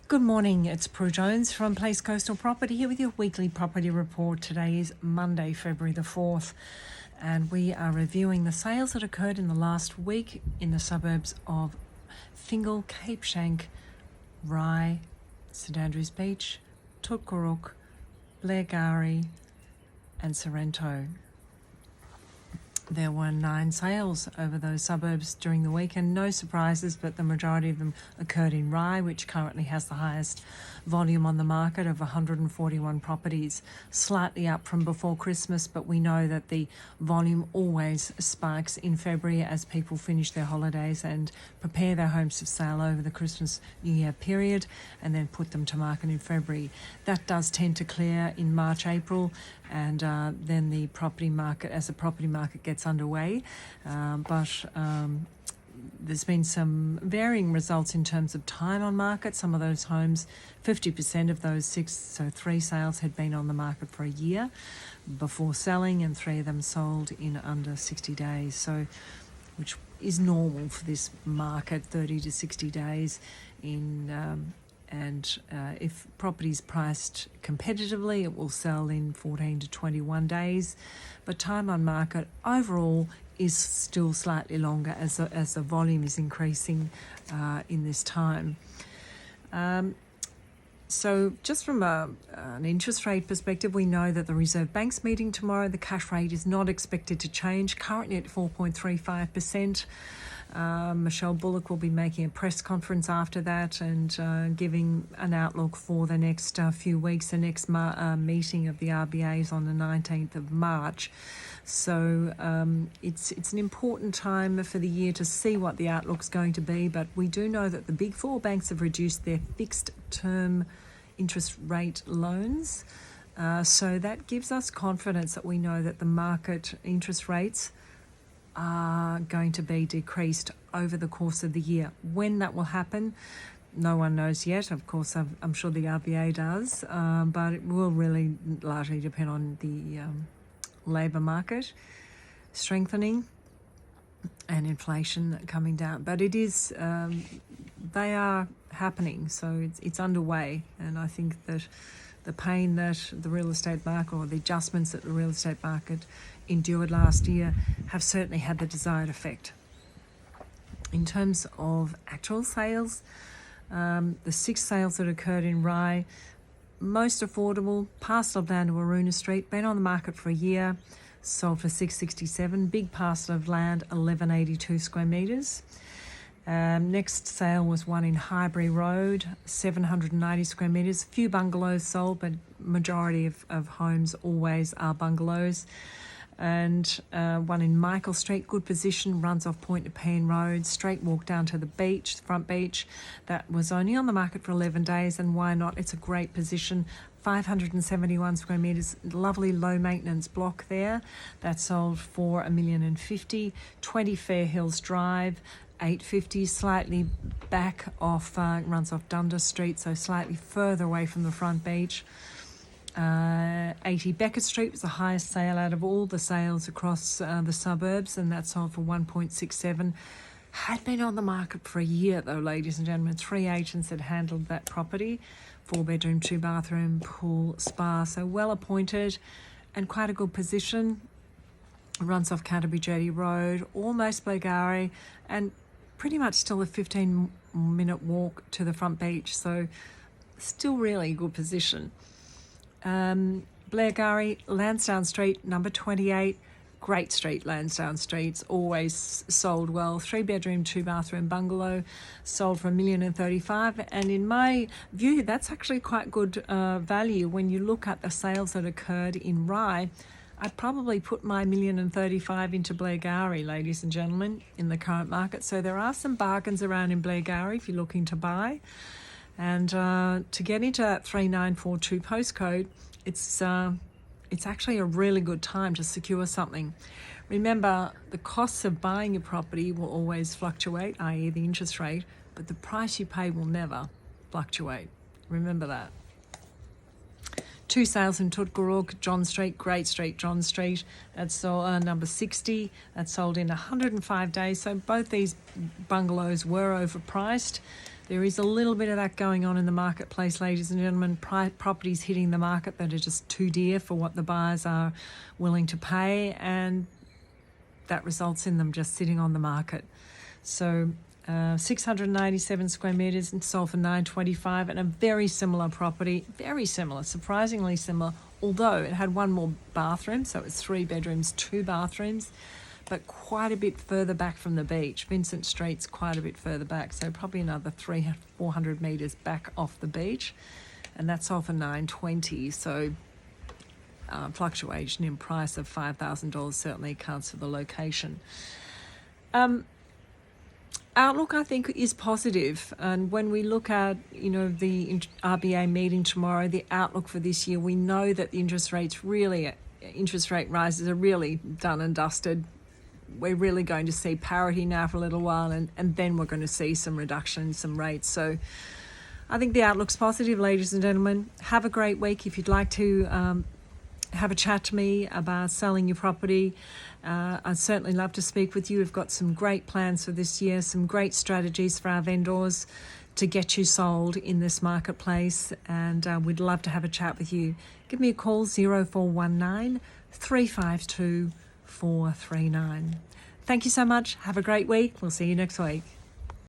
Good morning, it's Prue Jones from Place Coastal Property here with your weekly property report. Today is Monday, February the 4th, and we are reviewing the sales that occurred in the last week in the suburbs of Fingal, Cape Schanck, Rye, St Andrews Beach, Tutkaruk, Blairgowrie and Sorrento. There were 9 sales over those suburbs during the week, and no surprises, but the majority of them occurred in Rye, which currently has the highest volume on the market of 141 properties, slightly up from before Christmas, but we know that the volume always spikes in February as people finish their holidays and prepare their homes for sale over the Christmas New Year period and then put them to market in February. That does tend to clear in March, April, and then the property market, as the property market gets underway, but there's been some varying results in terms of time on market. Some of those homes, 50% of those 3 sales had been on the market for a year before selling, and 3 of them sold in under 60 days, so which is normal for this market, 30 to 60 days in if property is priced competitively, it will sell in 14 to 21 days. But time on market overall is still slightly longer as the volume is increasing in this time. So just from an interest rate perspective, we know that the Reserve Bank's meeting tomorrow, the cash rate is not expected to change, currently at 4.35%. Michelle Bullock will be making a press conference after that and giving an outlook for the next few weeks. The next meeting of the RBA is on the 19th of March. So it's an important time for the year to see what the outlook's going to be, but we do know that the big 4 banks have reduced their fixed term interest rate loans. So that gives us confidence that we know that the market interest rates are going to be decreased over the course of the year. When that will happen, no one knows yet. Of course, I'm sure the RBA does, but it will really largely depend on the labour market strengthening and inflation coming down. But it is, they are happening, so it's underway, and I think that the pain that the real estate market, or the adjustments that the real estate market endured last year, have certainly had the desired effect. In terms of actual sales, the 6 sales that occurred in Rye, most affordable, parcel of land to Aruna Street, been on the market for a year, sold for $667, big parcel of land, 1182 square metres. Next sale was one in Highbury Road, 790 square metres. Few bungalows sold, but majority of homes always are bungalows. And one in Michael Street, good position, runs off Point Nepean Road, straight walk down to the beach, the front beach. That was only on the market for 11 days, and why not? It's a great position. 571 square metres, lovely low maintenance block there. That sold for $1,050,000. 20 Fair Hills Drive, 850, slightly back off, runs off Dundas Street, so slightly further away from the front beach. 80 Beckett Street was the highest sale out of all the sales across the suburbs, and that sold for 1.67. Had been on the market for a year though, ladies and gentlemen. 3 agents had handled that property, 4-bedroom, 2-bathroom, pool, spa, so well appointed and quite a good position. Runs off Canterbury Jetty Road, almost Blairgowrie, and pretty much still a 15-minute walk to the front beach, so still really good position. Blairgowrie, Lansdowne Street, number 28, great street, Lansdowne Street's always sold well. 3-bedroom, 2-bathroom bungalow, sold for $1,035,000, and in my view, that's actually quite good value when you look at the sales that occurred in Rye. I'd probably put my $1,035,000 into Blairgowrie, ladies and gentlemen, in the current market. So there are some bargains around in Blairgowrie if you're looking to buy. And to get into that 3942 postcode, it's actually a really good time to secure something. Remember, the costs of buying a property will always fluctuate, i.e. the interest rate, but the price you pay will never fluctuate. Remember that. 2 sales in Tutkaruk, John Street, Great Street, John Street. That's sold, number 60. That sold in 105 days. So both these bungalows were overpriced. There is a little bit of that going on in the marketplace, ladies and gentlemen. Properties hitting the market that are just too dear for what the buyers are willing to pay, and that results in them just sitting on the market. So 697 square metres and sold for $925, and a very similar property, very similar, surprisingly similar, although it had one more bathroom, so it's 3 bedrooms, 2 bathrooms, but quite a bit further back from the beach. Vincent Street's quite a bit further back, so probably another 400 metres back off the beach, and that's sold for $920. So fluctuation in price of $5,000 certainly accounts for the location. Outlook, I think, is positive, and when we look at the RBA meeting tomorrow, the outlook for this year, we know that the interest rate rises are really done and dusted. We're really going to see parity now for a little while, and then we're going to see some reduction in some rates. So I think the outlook's positive, ladies and gentlemen. Have a great week. If you'd like to have a chat to me about selling your property, I'd certainly love to speak with you. We've got some great plans for this year, some great strategies for our vendors to get you sold in this marketplace, and we'd love to have a chat with you. Give me a call, 0419 352 439. Thank you so much. Have a great week. We'll see you next week.